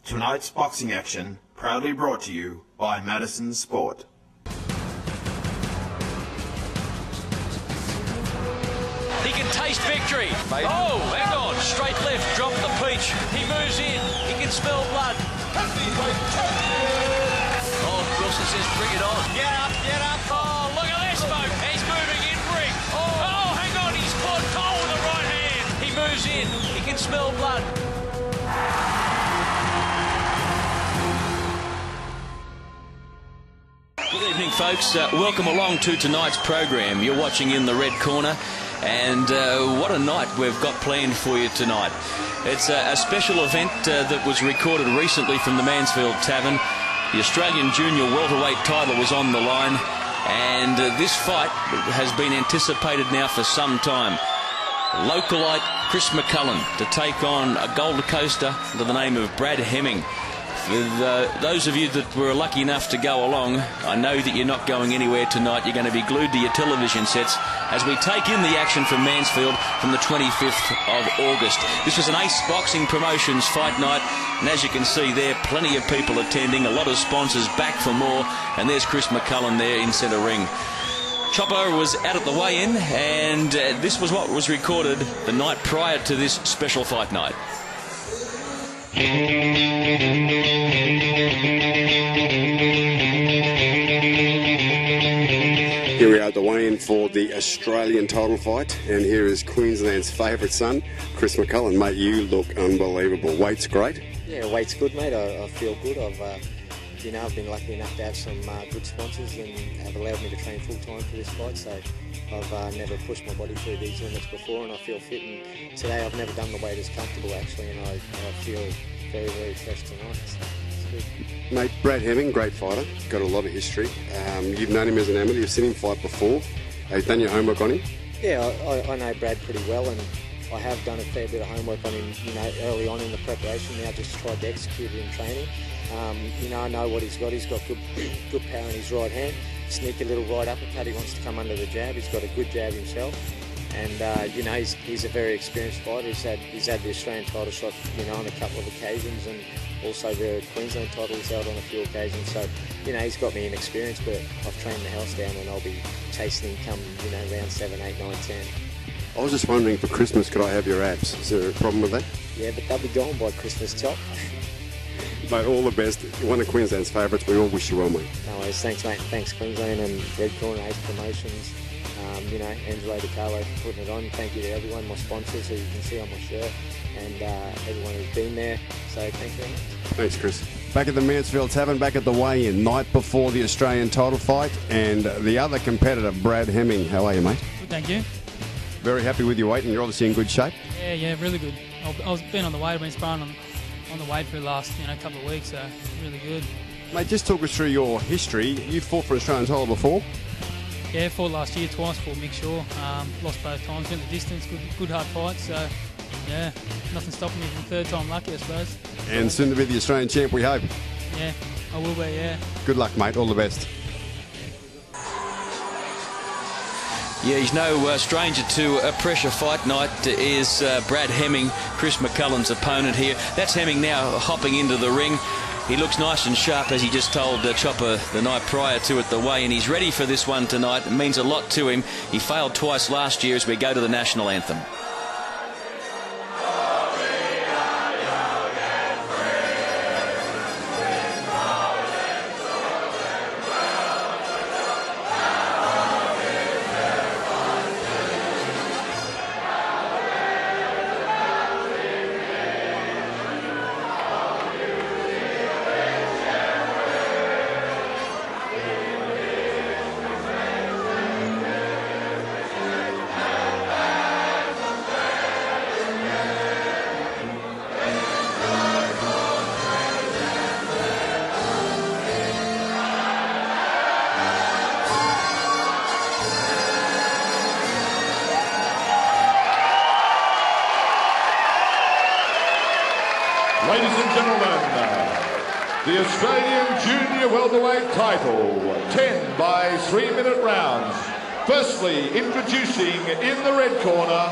Tonight's boxing action proudly brought to you by Madison Sport. He can taste victory. Oh, hang on. Straight left, drop the peach. He moves in. He can smell blood. Oh, Wilson says bring it on. Get up, get up. Oh, look at this, folks. He's moving in ring. Oh, hang on. He's caught Cole with the right hand. He moves in. He can smell blood. Good evening, folks. Welcome along to tonight's program. You're watching In the Red Corner. And what a night we've got planned for you tonight. It's a special event that was recorded recently from the Mansfield Tavern. The Australian Junior Welterweight title was on the line, and this fight has been anticipated now for some time. Localite Chris McCullen to take on a Gold Coaster under the name of Brad Hemming. For those of you that were lucky enough to go along, I know that you're not going anywhere tonight. You're going to be glued to your television sets as we take in the action from Mansfield from the 25th of August. This was an Ace Boxing Promotions fight night, and as you can see there, plenty of people attending, a lot of sponsors back for more, and there's Chris McCullen there in centre ring. Chopper was out at the weigh-in, and this was what was recorded the night prior to this special fight night. Here we are at the weigh-in for the Australian title fight, and here is Queensland's favourite son, Chris McCullen. Mate, you look unbelievable. Weight's great. Yeah, weight's good, mate. I feel good. I've been lucky enough to have some good sponsors and have allowed me to train full time for this fight. So I've never pushed my body through these limits before, and I feel fit. And today I've never done the weight as comfortable actually, and I feel very, very fresh tonight. So it's good. Mate, Brad Hemming, great fighter, got a lot of history. You've known him as an amateur, you've seen him fight before. Have you done your homework on him? Yeah, I know Brad pretty well, and I have done a fair bit of homework on him, early on in the preparation. Now just tried to execute it in training. I know what he's got. He's got good power in his right hand. Sneaky little right uppercut. He wants to come under the jab. He's got a good jab himself. And he's a very experienced fighter. He's had the Australian title shot, on a couple of occasions, and also the Queensland title he's held on a few occasions. So, he's got me in experience, but I've trained the house down, and I'll be chasing him come, round 7, 8, 9, 10. I was just wondering, for Christmas, could I have your abs? Is there a problem with that? Yeah, but they'll be gone by Christmas, Chop. Mate, all the best. You're one of Queensland's favourites. We all wish you well, mate. No worries. Thanks, mate. Thanks, Queensland and Red Corner Ace Promotions. Angelo DiCarlo for putting it on. Thank you to everyone, my sponsors, who you can see on my shirt, and everyone who's been there. So thank you very much. Thanks, Chris. Back at the Mansfield Tavern, back at the weigh-in, night before the Australian title fight, and the other competitor, Brad Hemming. How are you, mate? Good, thank you. Very happy with your weight, and you're obviously in good shape. Yeah, really good. I've been on the weight. I've been sparring on the weight for the last couple of weeks, so really good. Mate, just talk us through your history. You fought for an Australian title before? Yeah, fought last year twice for Mick Shaw. Lost both times, went the distance, good hard fight. So, yeah, nothing stopping me from third time lucky, I suppose. And soon to be the Australian champ, we hope. Yeah, I will be, yeah. Good luck, mate. All the best. Yeah, he's no stranger to a pressure fight night. Is Brad Hemming, Chris McCullen's opponent here. That's Hemming now hopping into the ring. He looks nice and sharp, as he just told Chopper the night prior to at the weigh-in. He's ready for this one tonight. It means a lot to him. He failed twice last year as we go to the national anthem. Ladies and gentlemen, the Australian Junior Welterweight title, 10 by 3-minute rounds. Firstly, introducing in the red corner,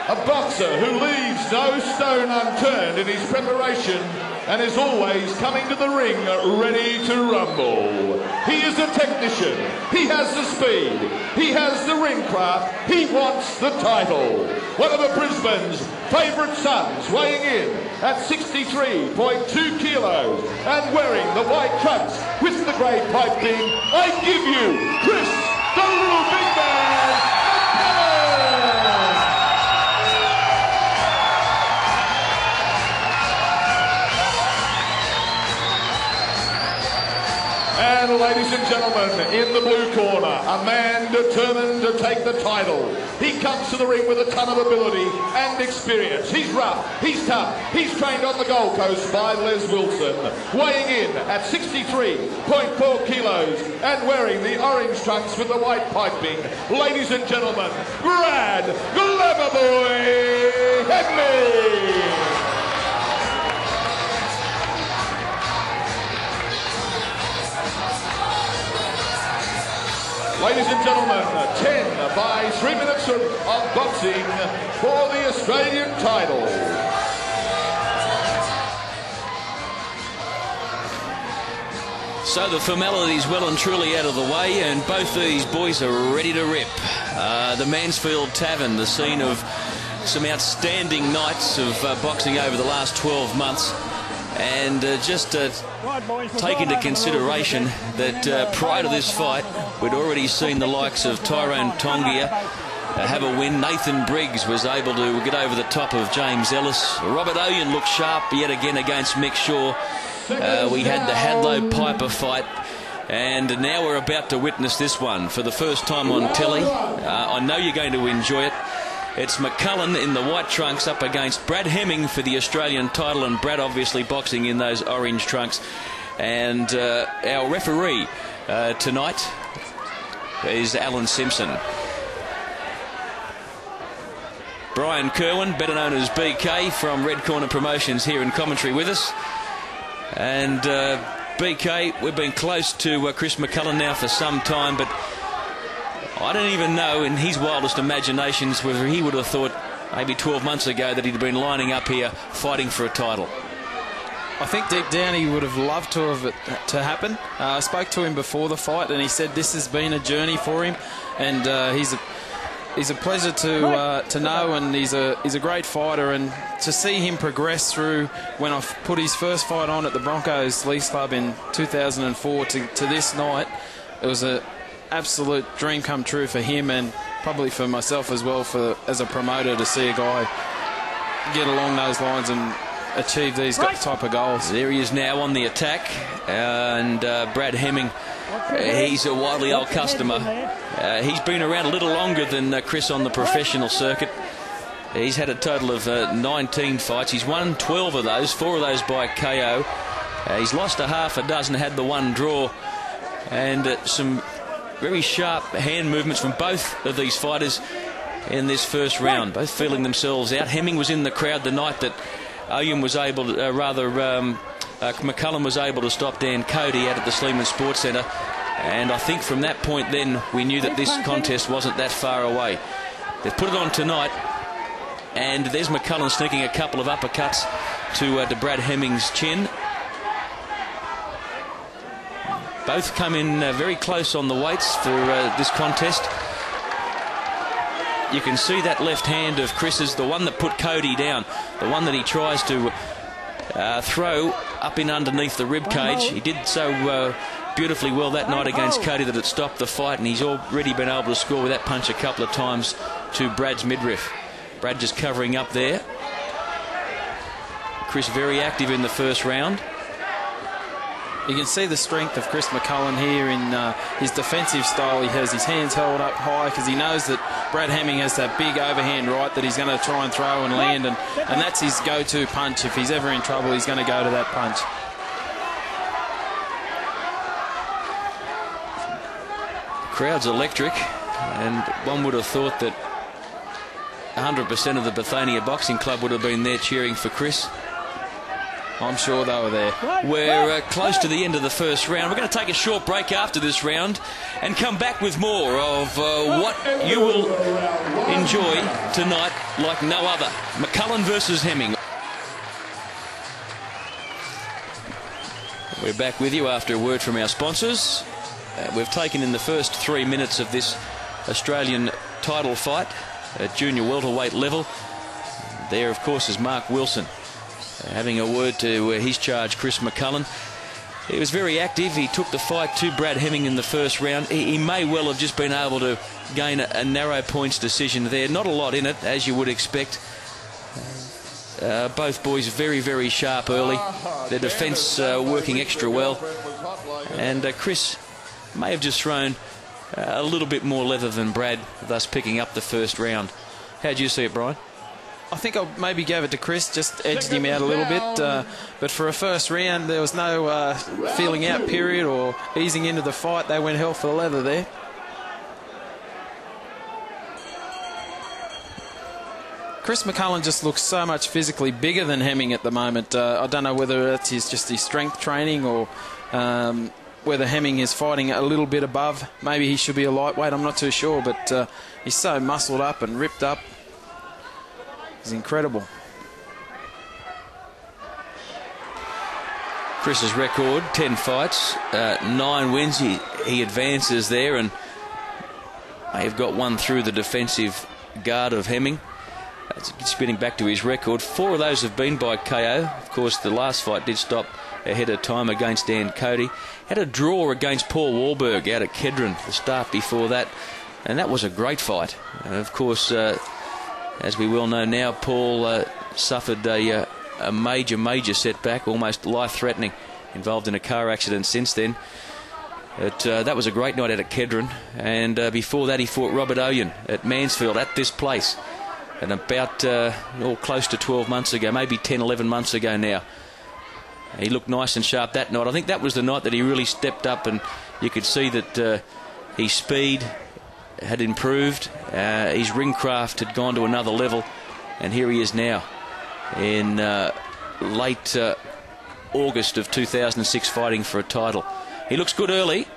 a boxer who leaves no stone unturned in his preparation and is always coming to the ring ready to rumble. He is a technician. He has the speed. He has the ring craft. He wants the title. One of the Brisbane's favourite sons, weighing in at 63.2 kilos and wearing the white trunks with the grey piping, I give you Chris, the little big man, McCullen! And ladies and gentlemen, in the blue corner, a man determined to take the title. He comes to the ring with a ton of ability and experience. He's rough, he's tough, he's trained on the Gold Coast by Les Wilson. Weighing in at 63.4 kilos and wearing the orange trunks with the white piping. Ladies and gentlemen, Brad Glamourboy Headley! Ladies and gentlemen, 10 by 3 minutes of boxing for the Australian title. So the formalities well and truly out of the way, and both these boys are ready to rip. The Mansfield Tavern, the scene of some outstanding nights of boxing over the last 12 months. And just take into consideration that prior to this fight, we'd already seen the likes of Tyrone Tongia have a win. Nathan Briggs was able to get over the top of James Ellis. Robert Owen looked sharp yet again against Mick Shaw. We had the Hadlow-Piper fight. And now we're about to witness this one for the first time on telly. I know you're going to enjoy it. It's McCullen in the white trunks up against Brad Hemming for the Australian title, and Brad obviously boxing in those orange trunks. And our referee tonight is Alan Simpson. Brian Kerwin, better known as BK from Red Corner Promotions, here in commentary with us. And BK, we've been close to Chris McCullen now for some time, but I don't even know in his wildest imaginations whether he would have thought maybe 12 months ago that he'd been lining up here fighting for a title. I think deep down he would have loved to have it to happen. I spoke to him before the fight and he said this has been a journey for him, and he's a pleasure to know, and he's a great fighter, and to see him progress through when I put his first fight on at the Broncos Leafs Club in 2004 to this night, it was a absolute dream come true for him, and probably for myself as well, as a promoter, to see a guy get along those lines and achieve these type of goals. There he is now on the attack, and Brad Hemming, he's a widely old customer. He's been around a little longer than Chris on the professional circuit. He's had a total of 19 fights. He's won 12 of those, 4 of those by KO. He's lost a half a dozen, had the one draw, and some very sharp hand movements from both of these fighters in this first round, both feeling themselves out. Hemming was in the crowd the night that Owen was able to, McCullen was able to stop Dan Cody out at the Sleeman Sports Centre, and I think from that point then we knew that this contest wasn't that far away. They've put it on tonight, and there's McCullen sneaking a couple of uppercuts to Brad Hemming's chin. Both come in very close on the weights for this contest. You can see that left hand of Chris's, the one that put Cody down, the one that he tries to throw up in underneath the rib cage. He did so beautifully well that night against Cody that it stopped the fight, and he's already been able to score with that punch a couple of times to Brad's midriff. Brad just covering up there. Chris very active in the first round. You can see the strength of Chris McCullen here in his defensive style. He has his hands held up high because he knows that Brad Hemming has that big overhand right that he's going to try and throw and land, and that's his go-to punch. If he's ever in trouble, he's going to go to that punch. The crowd's electric, and one would have thought that 100% of the Bethania Boxing Club would have been there cheering for Chris. I'm sure they were there. We're close to the end of the first round. We're going to take a short break after this round and come back with more of what you will enjoy tonight like no other. McCullen versus Hemming. We're back with you after a word from our sponsors. We've taken in the first 3 minutes of this Australian title fight at junior welterweight level. There, of course, is Mark Wilson having a word to his charge, Chris McCullen. He was very active. He took the fight to Brad Hemming in the first round. He may well have just been able to gain a narrow points decision there. Not a lot in it, as you would expect. Both boys very, very sharp early. Their defence working extra well. And Chris may have just thrown a little bit more leather than Brad, thus picking up the first round. How do you see it, Brian? I think I maybe gave it to Chris, just edged him out a little bit. But for a first round, there was no feeling out period or easing into the fight. They went hell for the leather there. Chris McCullen just looks so much physically bigger than Hemming at the moment. I don't know whether that's just his strength training or whether Hemming is fighting a little bit above. Maybe he should be a lightweight, I'm not too sure, but he's so muscled up and ripped up. He's incredible. Chris's record, 10 fights, 9 wins. He advances there and may have got one through the defensive guard of Hemming. Spinning back to his record, 4 of those have been by KO. Of course, the last fight did stop ahead of time against Dan Cody. Had a draw against Paul Wahlberg out at Kedron the start before that, and that was a great fight. Of course, as we well know now, Paul suffered a major setback, almost life-threatening, involved in a car accident since then. That was a great night out at Kedron, and before that he fought Robert Owen at Mansfield at this place. And about close to 12 months ago, maybe 10, 11 months ago now. He looked nice and sharp that night. I think that was the night that he really stepped up, and you could see that his speed had improved, his ring craft had gone to another level, and here he is now in late August of 2006 fighting for a title. He looks good early.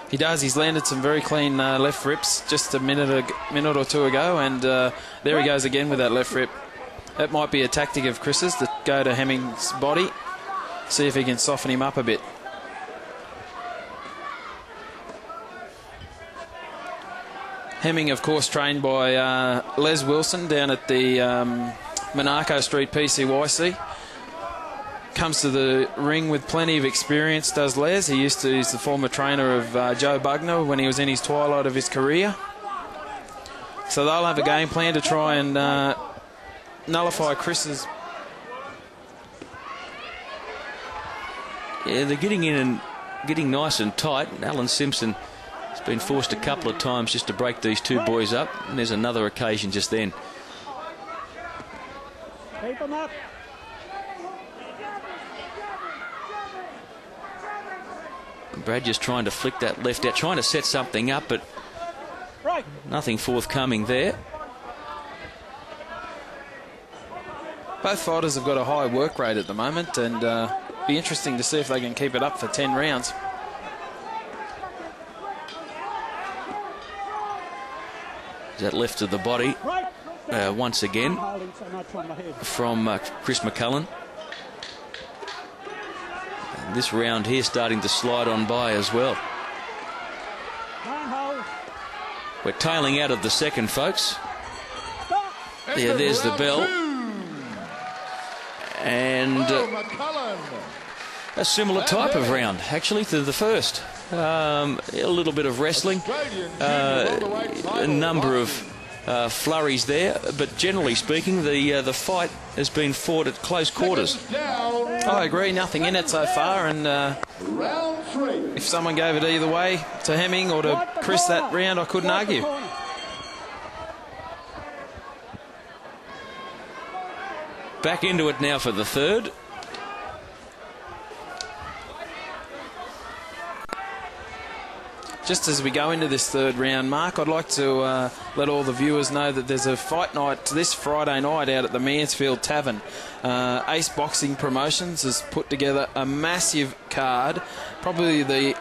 He does. He's landed some very clean left rips just a minute or two ago, and there he goes again with that left rip. That might be a tactic of Chris's to go to Hemming's body, see if he can soften him up a bit. Hemming, of course, trained by Les Wilson down at the Monaco Street PCYC. Comes to the ring with plenty of experience, does Les. He's the former trainer of Joe Bugner when he was in his twilight of his career. So they'll have a game plan to try and nullify Chris's. Yeah, they're getting in and getting nice and tight. Alan Simpson has been forced a couple of times just to break these two boys up, and there's another occasion just then. Keep them up. Brad just trying to flick that left out, trying to set something up, but nothing forthcoming there. Both fighters have got a high work rate at the moment, and be interesting to see if they can keep it up for 10 rounds. That left to the body once again from Chris McCullen. And this round here starting to slide on by as well. We're tailing out of the second, folks. Yeah, there's the bell. And a similar type of round, actually, to the first. A little bit of wrestling, a number of flurries there, but generally speaking, the fight has been fought at close quarters. I agree, nothing in it so far, and if someone gave it either way to Hemming or to Chris that round, I couldn't argue. Back into it now for the third. Just as we go into this third round, Mark, I'd like to let all the viewers know that there's a fight night this Friday night out at the Mansfield Tavern. Ace Boxing Promotions has put together a massive card, probably the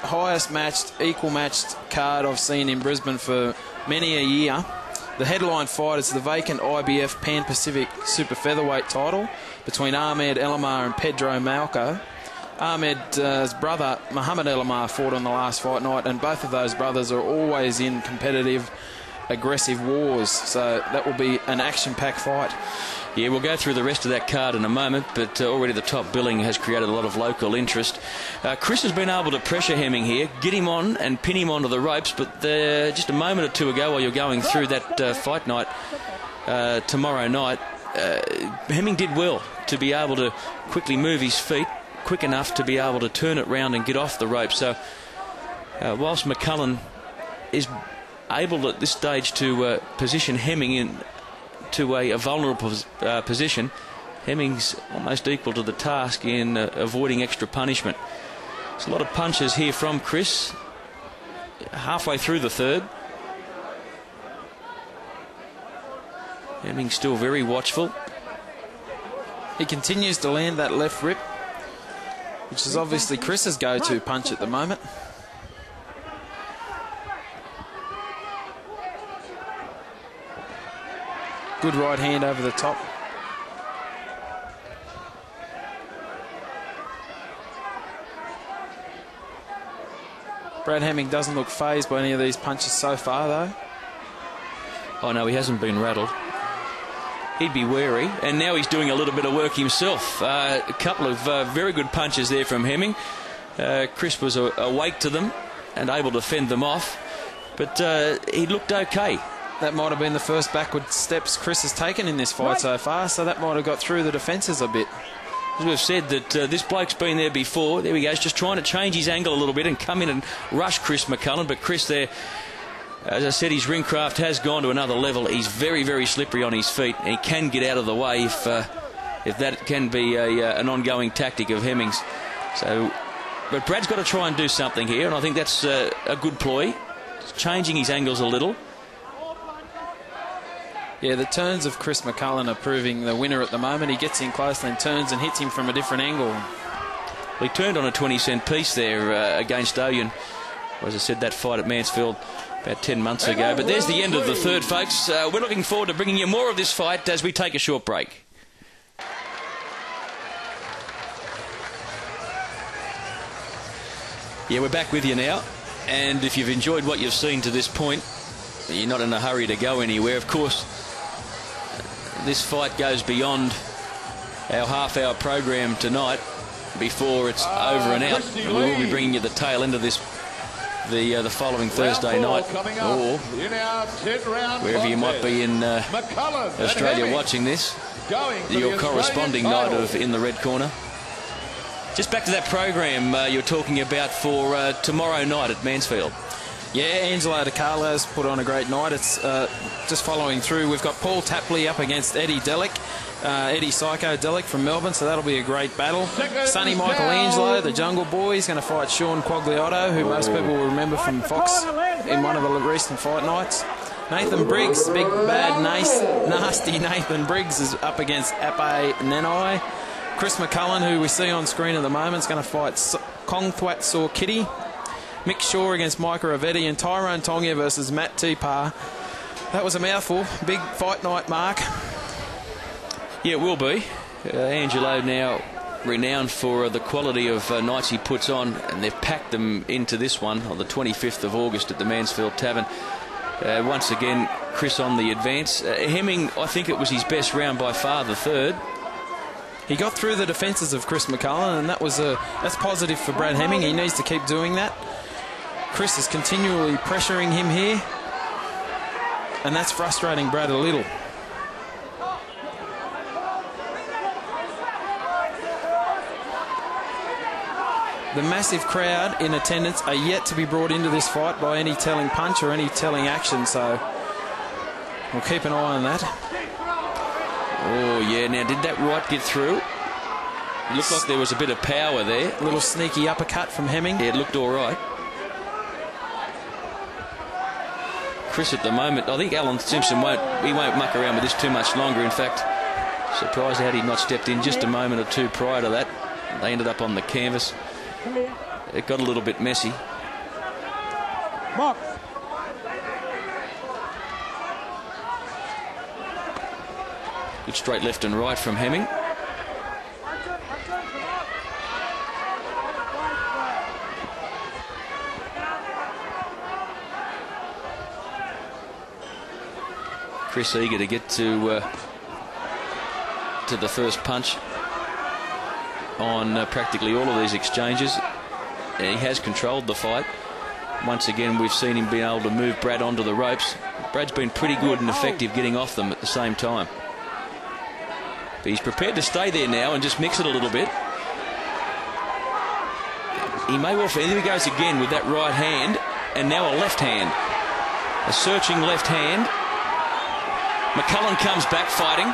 highest matched, equal matched card I've seen in Brisbane for many a year. The headline fight is the vacant IBF Pan-Pacific Super Featherweight title between Ahmed Elamar and Pedro Malco. Ahmed's brother, Muhammad Elamar, fought on the last fight night, and both of those brothers are always in competitive, aggressive wars. So that will be an action-packed fight. Yeah, we'll go through the rest of that card in a moment, but already the top billing has created a lot of local interest. Chris has been able to pressure Hemming here, get him on and pin him onto the ropes, but just a moment or two ago while you're going through that fight night tomorrow night, Hemming did well to be able to quickly move his feet, quick enough to be able to turn it round and get off the rope. So whilst McCullen is able at this stage to position Hemming in to a vulnerable position, Hemming's almost equal to the task in avoiding extra punishment. There's a lot of punches here from Chris, halfway through the third. Hemming's still very watchful. He continues to land that left rip, which is obviously Chris's go-to punch at the moment. Good right hand over the top. Brad Hemming doesn't look fazed by any of these punches so far, though. Oh, no, he hasn't been rattled. He'd be wary, and now he's doing a little bit of work himself. A couple of very good punches there from Hemming. Chris was awake to them and able to fend them off, but he looked okay. That might have been the first backward steps Chris has taken in this fight so far, so that might have got through the defences a bit. As we've said, that this bloke's been there before. There he goes, just trying to change his angle a little bit and come in and rush Chris McCullen. But Chris there, as I said, his ring craft has gone to another level. He's very, very slippery on his feet. He can get out of the way if that can be an ongoing tactic of Hemming's. So, but Brad's got to try and do something here, and I think that's a good ploy. Just changing his angles a little. Yeah, the turns of Chris McCullen are proving the winner at the moment. He gets in close, then turns and hits him from a different angle. Well, he turned on a 20-cent piece there against Oyen. As I said, that fight at Mansfield about 10 months ago. But there's the end of the third, folks. We're looking forward to bringing you more of this fight as we take a short break. Yeah, we're back with you now. And if you've enjoyed what you've seen to this point, you're not in a hurry to go anywhere. Of course, this fight goes beyond our half-hour program tonight before it's over and out. And we'll be bringing you the tail end of this the following Thursday night, or wherever you might be in Australia watching this, your corresponding night of In the Red Corner. Just back to that program you're talking about for tomorrow night at Mansfield. Yeah, Angelo DiCarlo's put on a great night. It's just following through. We've got Paul Tapley up against Eddie Delic, Eddie Psycho Delic from Melbourne, so that'll be a great battle. Sonny Michelangelo, the Jungle Boy, is going to fight Sean Quagliotto, who most people will remember from Fox in one of the recent fight nights. Nathan Briggs, big bad nasty Nathan Briggs, is up against Ape Nanai. Chris McCullen, who we see on screen at the moment, is going to fight Kong Thwat Saw Kitty. Mick Shaw against Micah Ravetti, and Tyrone Tonga versus Matt Tupar. That was a mouthful. Big fight night, Mark. Yeah, it will be. Angelo now renowned for the quality of nights he puts on, and they've packed them into this one on the 25th of August at the Mansfield Tavern. Once again, Chris on the advance. Hemming, I think it was his best round by far, the third. He got through the defences of Chris McCullen, and that's positive for Brad Hemming. He needs to keep doing that. Chris is continually pressuring him here, and that's frustrating Brad a little. The massive crowd in attendance are yet to be brought into this fight by any telling punch or any telling action, so we'll keep an eye on that. Oh, yeah. Now, did that right get through? It looked like there was a bit of power there. A little sneaky uppercut from Hemming. Yeah, it looked all right. Chris at the moment, I think Alan Simpson won't muck around with this too much longer. In fact, surprised had he not stepped in just a moment or two prior to that. They ended up on the canvas. It got a little bit messy. Mark. Good straight left and right from Hemming. Chris eager to get to the first punch on practically all of these exchanges. He has controlled the fight. Once again, we've seen him being able to move Brad onto the ropes. Brad's been pretty good and effective getting off them at the same time. But he's prepared to stay there now and just mix it a little bit. He may well... Here he goes again with that right hand, and now a left hand. A searching left hand. McCullen comes back fighting.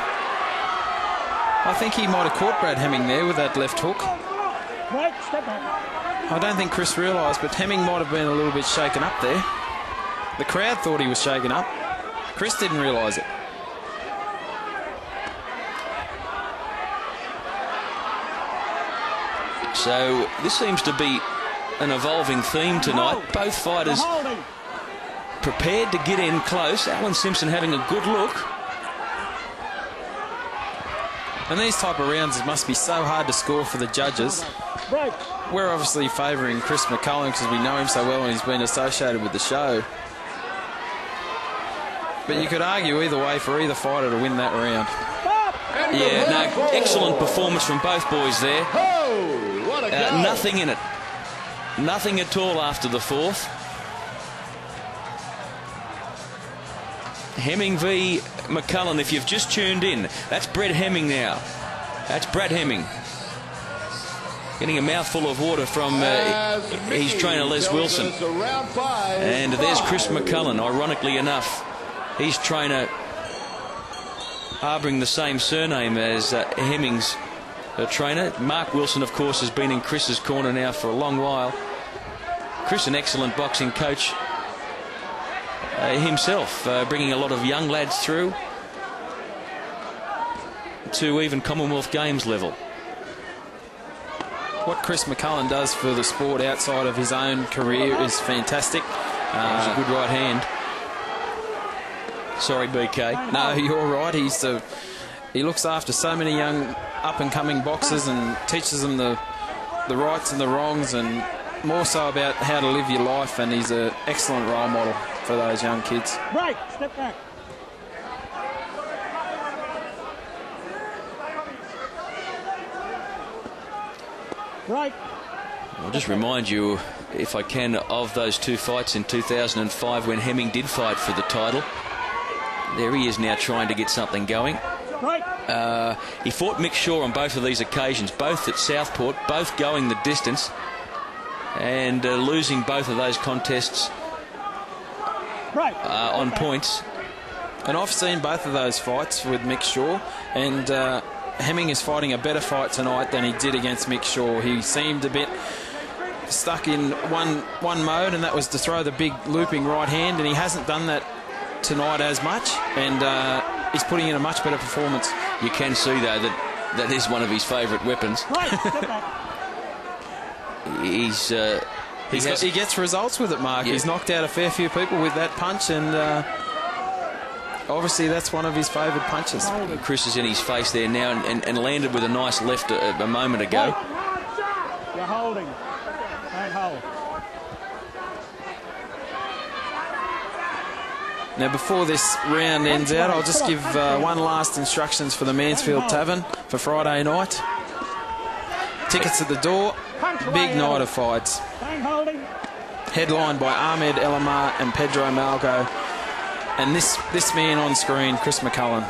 I think he might have caught Brad Hemming there with that left hook. Right, step back. I don't think Chris realised, but Hemming might have been a little bit shaken up there. The crowd thought he was shaken up. Chris didn't realise it. So this seems to be an evolving theme tonight. Both fighters prepared to get in close. Alan Simpson having a good look. And these type of rounds must be so hard to score for the judges. We're obviously favouring Chris McCullen because we know him so well and he's been associated with the show. But you could argue either way for either fighter to win that round. Yeah, no, excellent performance from both boys there. Nothing in it. Nothing at all after the fourth. Hemming v McCullen, if you've just tuned in, that's Brad Hemming now. That's Brad Hemming. Getting a mouthful of water from his trainer Les Wilson. And there's Chris McCullen, ironically enough. His trainer harbouring the same surname as Hemming's trainer. Mark Wilson, of course, has been in Chris's corner now for a long while. Chris, an excellent boxing coach himself, bringing a lot of young lads through to even Commonwealth Games level. What Chris McCullen does for the sport outside of his own career is fantastic. That was a good right hand. Sorry, BK. No, you're right. He looks after so many young up-and-coming boxers and teaches them the rights and the wrongs, and more so about how to live your life, and he's an excellent role model for those young kids. Right, step back. Right. I'll just remind you, if I can, of those two fights in 2005 when Hemming did fight for the title. There he is now trying to get something going. Right. He fought Mick Shaw on both of these occasions, both at Southport, both going the distance, and losing both of those contests on points. And I've seen both of those fights with Mick Shaw, and Hemming is fighting a better fight tonight than he did against Mick Shaw. He seemed a bit stuck in one mode, and that was to throw the big looping right hand, and he hasn't done that tonight as much, and he's putting in a much better performance. You can see, though, that is one of his favourite weapons. He gets results with it, Mark. Yeah. He's knocked out a fair few people with that punch, and obviously that's one of his favourite punches. Chris is in his face there now and landed with a nice left a moment ago. You're holding. Don't hold. Now, before this round ends out, I'll just give one last instructions for the Mansfield Tavern for Friday night. Tickets at the door. Big night of fights. Headlined by Ahmed Elamar and Pedro Malgo. And this man on screen, Chris McCullen.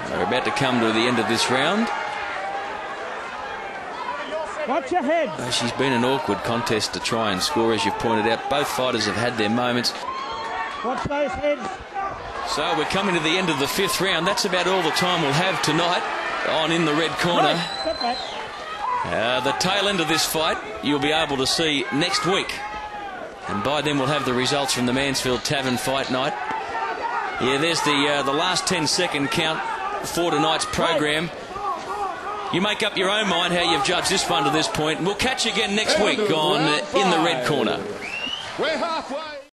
We're about to come to the end of this round. Watch your head. She's been an awkward contest to try and score, as you've pointed out. Both fighters have had their moments. Watch those heads. So we're coming to the end of the fifth round. That's about all the time we'll have tonight on In the Red Corner. The tail end of this fight you'll be able to see next week. And by then we'll have the results from the Mansfield Tavern fight night. Yeah, there's the last 10-second count for tonight's program. You make up your own mind how you've judged this one to this point. We'll catch you again next week on In the Red Corner. We're halfway.